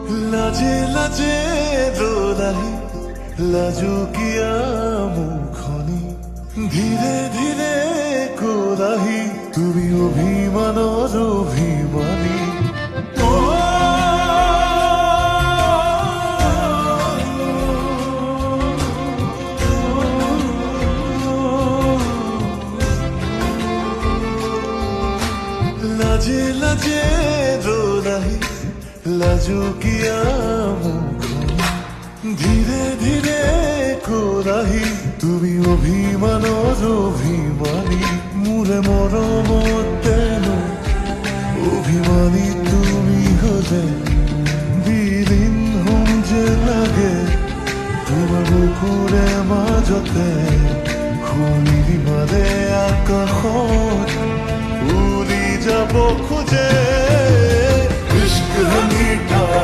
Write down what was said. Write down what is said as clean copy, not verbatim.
লাজে লাজে দোলাহি লাজুকিয়া মুখনি ধীরে ধীরে কোলাহি তুমি অভিমানৰ অভিমানী লাজে লাজে দোলাহি লাজুকিয়া মুখনি ধীরে ধীরে কোলাহি তুমি অভিমানৰ অভিমানী মোৰে মৰমতেন অভিমানী তুমি হলে বিলীন হম যে লাগে তোমাৰ বুকুৰে মাজতে শুনিবাৰে আকাশত উৰি যাব খোজে ইश्क है मीठा